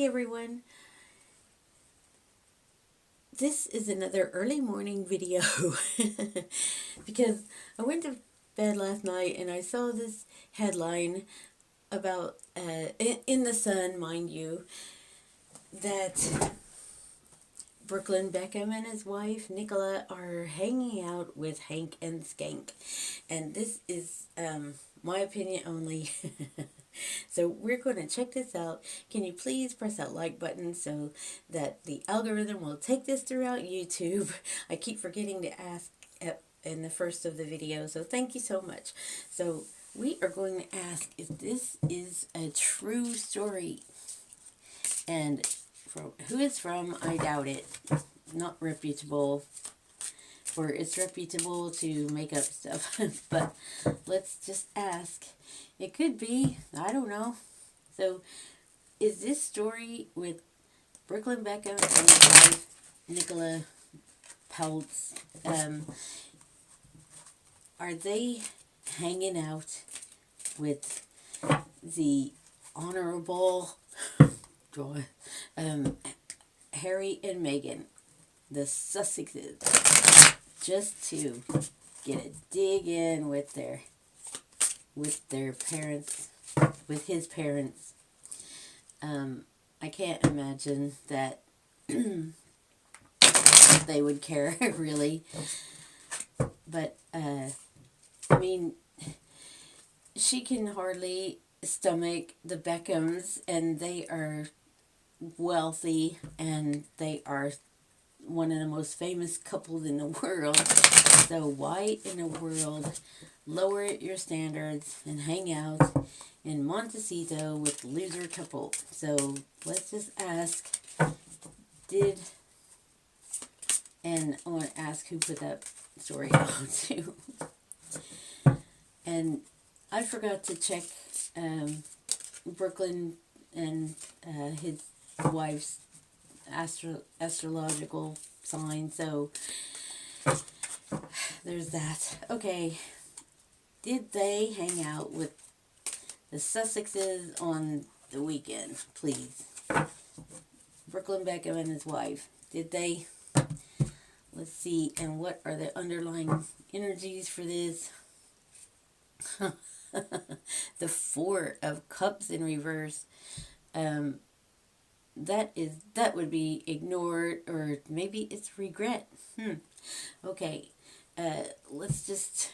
everyone, this is another early morning video because I went to bed last night and I saw this headline about, in the Sun, mind you, that Brooklyn Beckham and his wife Nicola are hanging out with Hank and Skank, and this is my opinion only. So we're going to check this out. Can you please press that like button so that the algorithm will take this throughout YouTube? I keep forgetting to ask in the first of the video, so thank you so much. So we are going to ask if this is a true story, and from who it's from, I doubt it. Not reputable, or it's reputable to make up stuff. But let's just ask. It could be, I don't know. So, is this story with Brooklyn Beckham and his wife Nicola Peltz? Are they hanging out with the Honorable Harry and Meghan, the Sussexes, just to get a dig in with their parents, with his parents? I can't imagine that they would care, really. But, I mean, she can hardly stomach the Beckhams, and they are wealthy, and they are one of the most famous couples in the world. So why in the world lower your standards and hang out in Montecito with loser couple? So let's just ask, and I want to ask who put that story out too. And I forgot to check Brooklyn and his wife's astrological sign, so there's that. Okay, did they hang out with the Sussexes on the weekend? Please. Brooklyn Beckham and his wife, did they? Let's see, and what are the underlying energies for this? The Four of Cups in reverse. That would be ignored, or maybe it's regret. Okay, let's just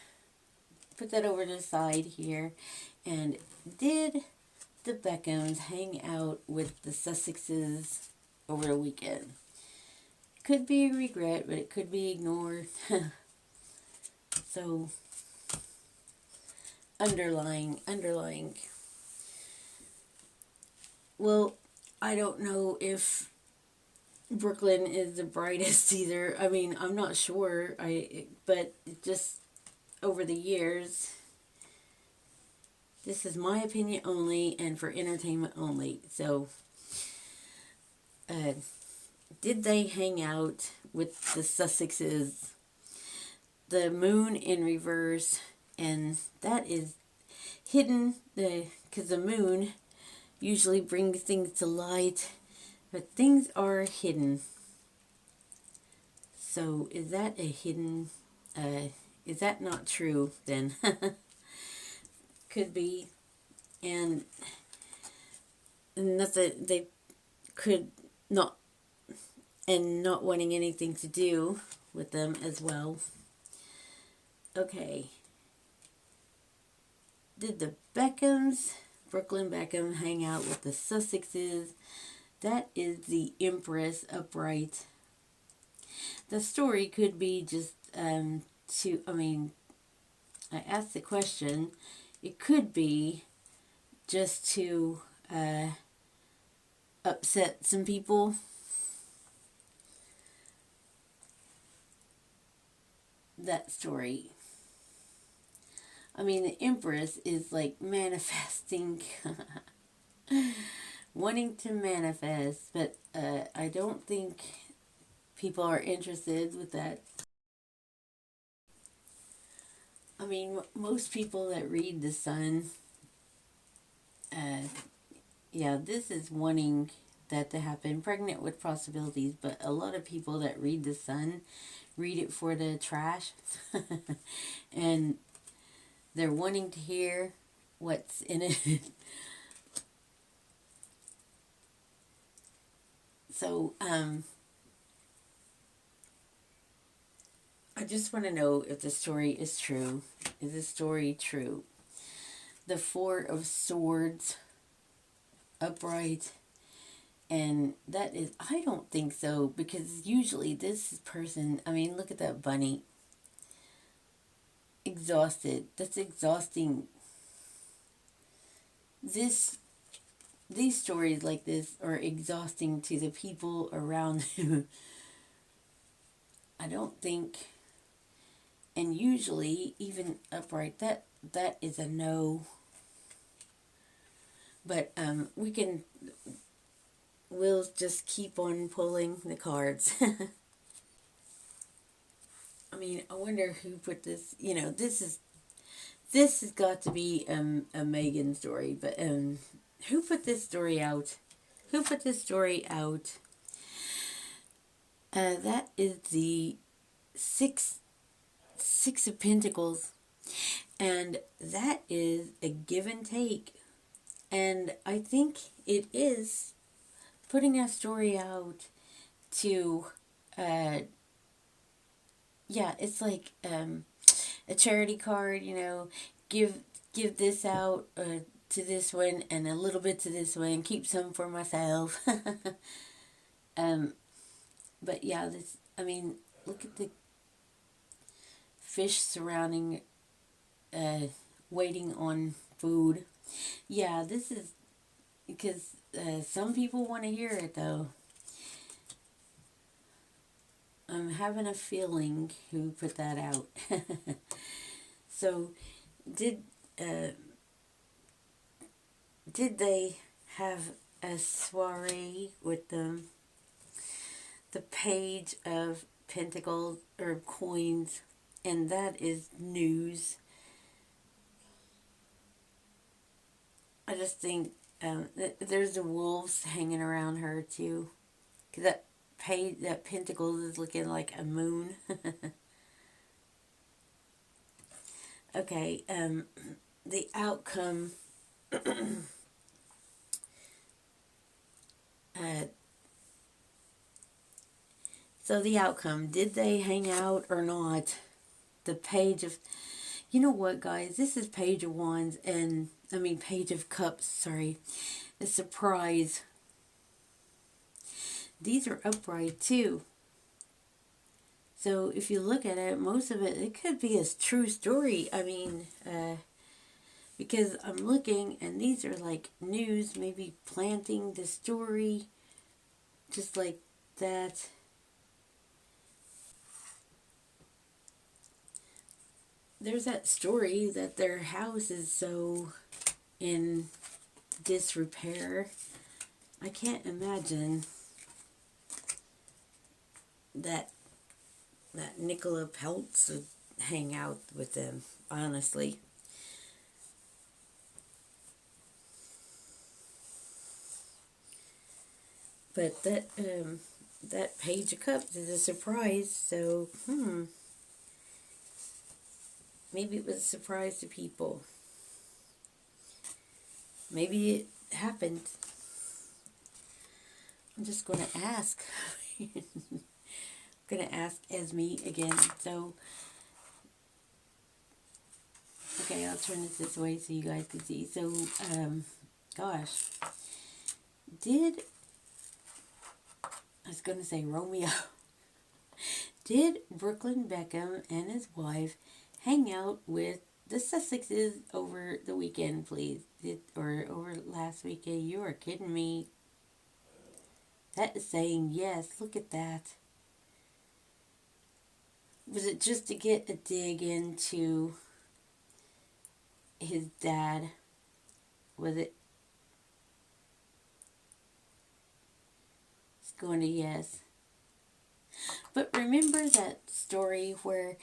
put that over to the side here. And did the Beckhams hang out with the Sussexes over the weekend? Could be regret, but it could be ignored. So, underlying. Well, I don't know if Brooklyn is the brightest either. I mean, I'm not sure. But just over the years, this is my opinion only, and for entertainment only. So, did they hang out with the Sussexes? The moon in reverse, and that is hidden, because the moon usually brings things to light, but things are hidden. So is that a hidden, is that not true then? Could be. And not that they could not, and not wanting anything to do with them as well. Okay. Did the Beckhams, Brooklyn Beckham, hang out with the Sussexes? That is the Empress upright. The story could be just I asked the question. It could be just to upset some people. That story. I mean, the Empress is like manifesting, wanting to manifest, but I don't think people are interested with that. I mean, most people that read the Sun, yeah, this is wanting that to happen. Pregnant with possibilities, but a lot of people that read The Sun read it for the trash. And they're wanting to hear what's in it. So, I just want to know if the story is true. Is the story true? The Four of Swords, upright, and that is, I don't think so, because usually this person, I mean, look at that bunny. Exhausted. That's exhausting. These stories like this are exhausting to the people around him. I don't think, and usually even upright, that is a no. But we'll just keep on pulling the cards. I mean, I wonder who put this. You know, this has got to be a Meghan story. But who put this story out? Who put this story out? That is the six of Pentacles, and that is a give and take. And I think it is putting that story out to, it's like a charity card, you know, give this out to this one and a little bit to this one, keep some for myself. But yeah, look at the fish surrounding, waiting on food. Yeah, this is because some people want to hear it, though. I'm having a feeling who put that out. So, did they have a soiree with the Page of Pentacles or coins? And that is news. I just think there's the wolves hanging around her too. Cause that Pentacles is looking like a moon. Okay, the outcome. So the outcome, did they hang out or not? The Page of, you know what, guys? This is Page of Wands Page of Cups, sorry. A surprise. These are upright too. So if you look at it, most of it could be a true story. I mean, because I'm looking and these are like news, maybe planting the story, just like that. There's that story that their house is so in disrepair. I can't imagine that Nicola Peltz would hang out with them, honestly. But that Page of Cups is a surprise, so maybe it was a surprise to people. Maybe it happened. I'm just going to ask. I'm going to ask Esme again. So, okay, I'll turn this way so you guys can see. So, gosh. I was going to say Romeo. Did Brooklyn Beckham and his wife hang out with the Sussexes over the weekend, please? Or over last weekend? You are kidding me. That is saying yes. Look at that. Was it just to get a dig into his dad? Was it? It's going to yes. But remember that story where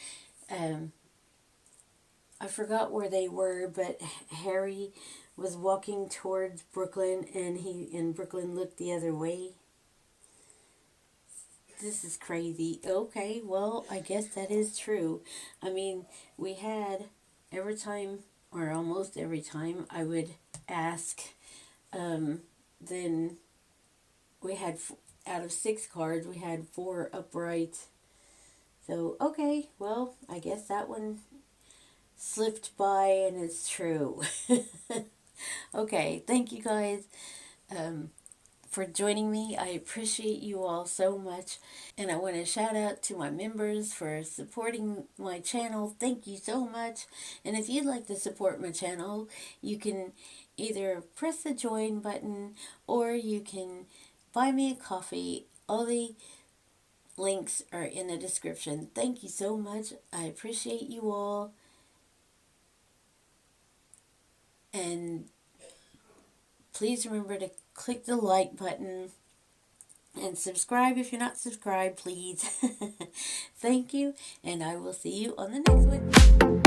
I forgot where they were, but Harry was walking towards Brooklyn and Brooklyn looked the other way. This is crazy. Okay, well, I guess that is true. I mean, we had every time, or almost every time, I would ask, then we had, out of 6 cards, we had 4 upright. So, okay, well, I guess that one slipped by and it's true. Okay, thank you guys for joining me. I appreciate you all so much. And I want to shout out to my members for supporting my channel. Thank you so much. And if you'd like to support my channel, you can either press the join button or you can buy me a coffee. All the links are in the description. Thank you so much. I appreciate you all. And please remember to click the like button and subscribe if you're not subscribed, please. Thank you, and I will see you on the next one.